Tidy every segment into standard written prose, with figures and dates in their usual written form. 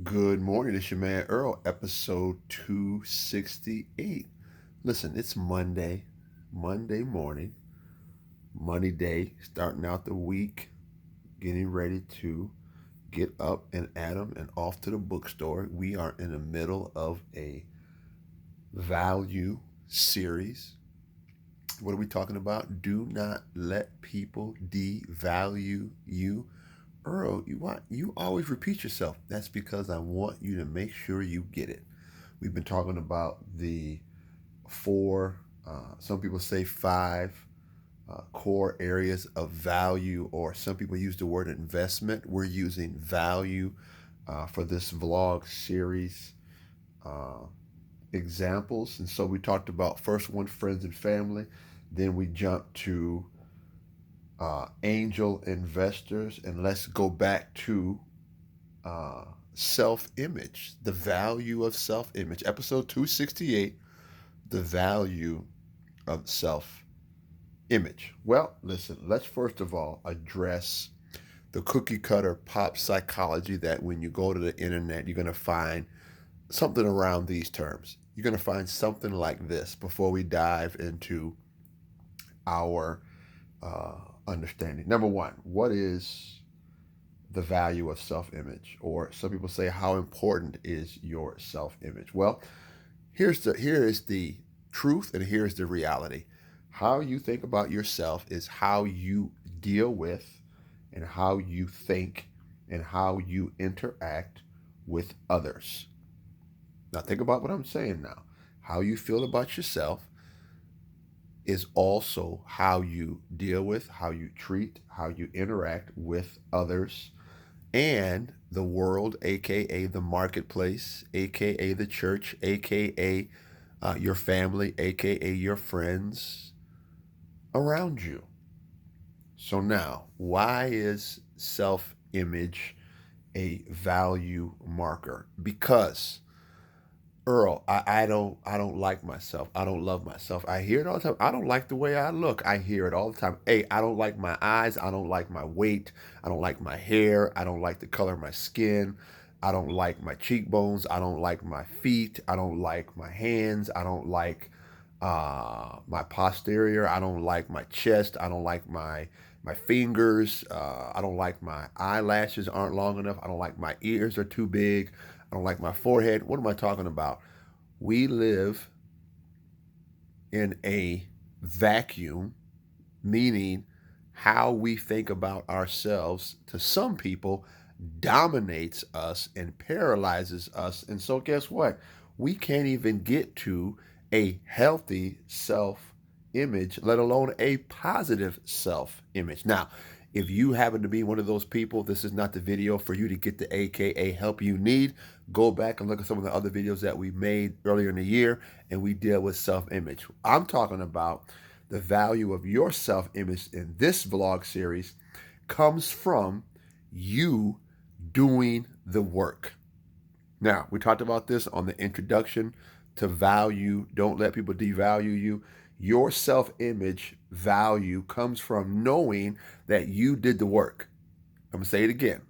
Good morning. It's your man Earl, episode 268. Listen, it's Monday morning, Monday day, starting out the week, getting ready to get up and at 'em and off to the bookstore. We are in the middle of a value series. What are we talking about? Do not let people devalue you. Earl, you always repeat yourself. That's because I want you to make sure you get it. We've been talking about the four, some people say five core areas of value, or some people use the word investment. We're using value for this vlog series uh, examples. And so we talked about first one, friends and family. Then we jumped to angel investors. And let's go back to uh, self image, the value of self image. Episode 268, the value of self image. Well, listen, let's first of all address the cookie cutter pop psychology that when you go to the internet, you're going to find something around these terms. You're going to find something like this before we dive into our understanding. Number one, what is the value of self-image? Or some people say, how important is your self-image? Well, here is the truth, and here's the reality. How you think about yourself is how you deal with, and how you think, and how you interact with others. Now think about what I'm saying now. How you feel about yourself is also how you deal with, how you treat, how you interact with others and the world, aka the marketplace, aka the church, aka your family, aka your friends around you. So now, why is self-image a value marker? Because Earl, I don't like myself. I don't love myself. I hear it all the time. I don't like the way I look. I hear it all the time. Hey, I don't like my eyes. I don't like my weight. I don't like my hair. I don't like the color of my skin. I don't like my cheekbones. I don't like my feet. I don't like my hands. I don't like my posterior. I don't like my chest. I don't like my fingers. I don't like my eyelashes aren't long enough. I don't like my ears are too big. I don't like my forehead. What am I talking about? We live in a vacuum, meaning how we think about ourselves to some people dominates us and paralyzes us. And so, guess what? We can't even get to a healthy self image, let alone a positive self image. Now, if you happen to be one of those people, this is not the video for you to get the AKA help you need. Go back and look at some of the other videos that we made earlier in the year, and we deal with self image. I'm talking about the value of your self image in this vlog series comes from you doing the work. Now, we talked about this on the introduction to value. Don't let people devalue you. Your self image value comes from knowing that you did the work. I'm going to say it again.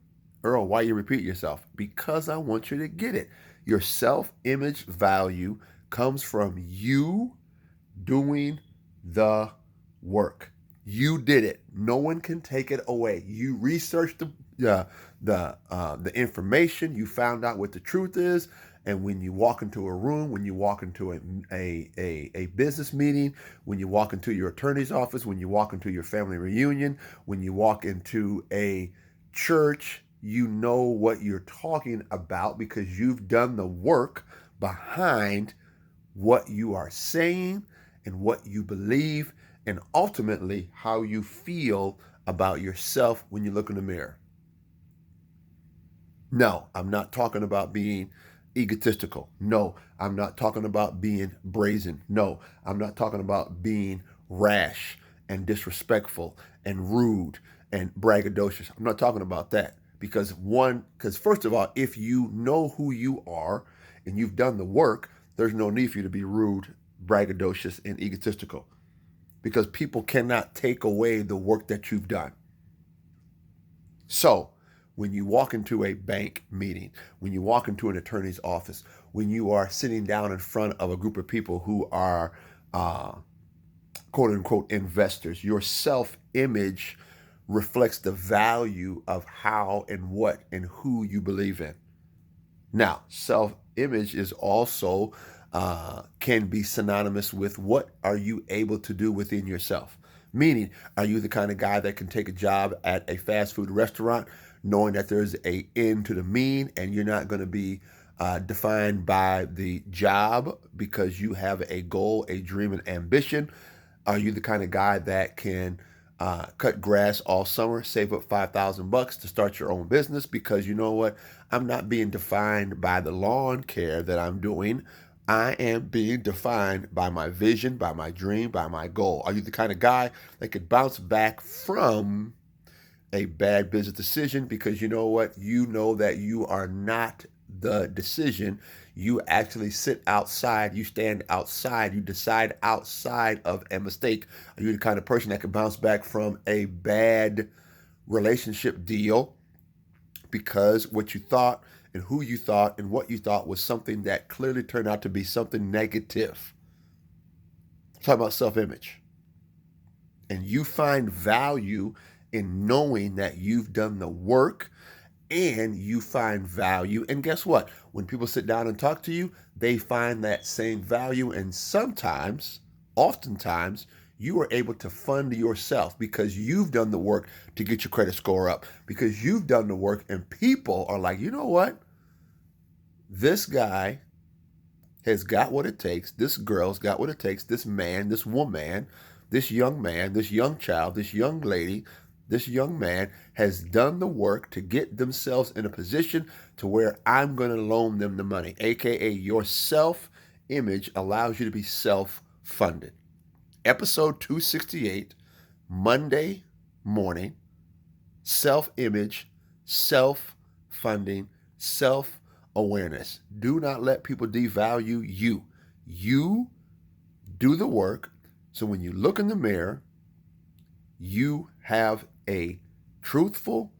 Earl, why you repeat yourself? Because I want you to get it. Your self image value comes from you doing the work. You did it. No one can take it away. You researched the information. You found out what the truth is. And when you walk into a room, when you walk into a business meeting, when you walk into your attorney's office, when you walk into your family reunion, when you walk into a church, you know what you're talking about because you've done the work behind what you are saying and what you believe, and ultimately how you feel about yourself when you look in the mirror. No, I'm not talking about being egotistical. No, I'm not talking about being brazen. No, I'm not talking about being rash and disrespectful and rude and braggadocious. I'm not talking about that because first of all, if you know who you are and you've done the work, there's no need for you to be rude, braggadocious, and egotistical because people cannot take away the work that you've done. So, when you walk into a bank meeting, when you walk into an attorney's office, when you are sitting down in front of a group of people who are uh, quote unquote investors, your self image reflects the value of how and what and who you believe in. Now, self image is also can be synonymous with what are you able to do within yourself. Meaning, are you the kind of guy that can take a job at a fast food restaurant knowing that there's a end to the mean and you're not going to be defined by the job because you have a goal, a dream, and ambition? Are you the kind of guy that can cut grass all summer, save up $5,000 to start your own business because you know what? I'm not being defined by the lawn care that I'm doing. I am being defined by my vision, by my dream, by my goal. Are you the kind of guy that could bounce back from a bad business decision because you know what? You know that you are not the decision. You actually sit outside, you stand outside, you decide outside of a mistake. Are you the kind of person that can bounce back from a bad relationship deal because what you thought and who you thought and what you thought was something that clearly turned out to be something negative? I'm talking about self-image. And you find value in knowing that you've done the work and you find value. And guess what? When people sit down and talk to you, they find that same value. And sometimes, oftentimes, you are able to fund yourself because you've done the work to get your credit score up, because you've done the work and people are like, you know what? This guy has got what it takes. This girl's got what it takes. This man, this woman, this young man, this young child, this young lady, this young man has done the work to get themselves in a position to where I'm going to loan them the money, aka your self-image allows you to be self-funded. Episode 268, Monday morning, self-image, self-funding, self-awareness. Do not let people devalue you. You do the work, so when you look in the mirror, you have a truthful,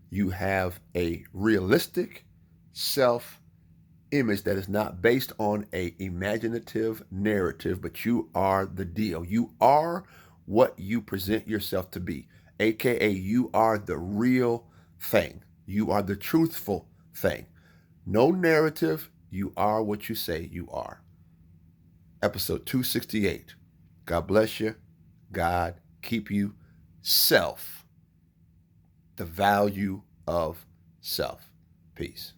you have a realistic self-image that is not based on a imaginative narrative, but you are the deal. You are what you present yourself to be, aka you are the real thing. You are the truthful thing. No narrative, you are what you say you are. Episode 268. God bless you. God keep you. Self. The value of self. Peace.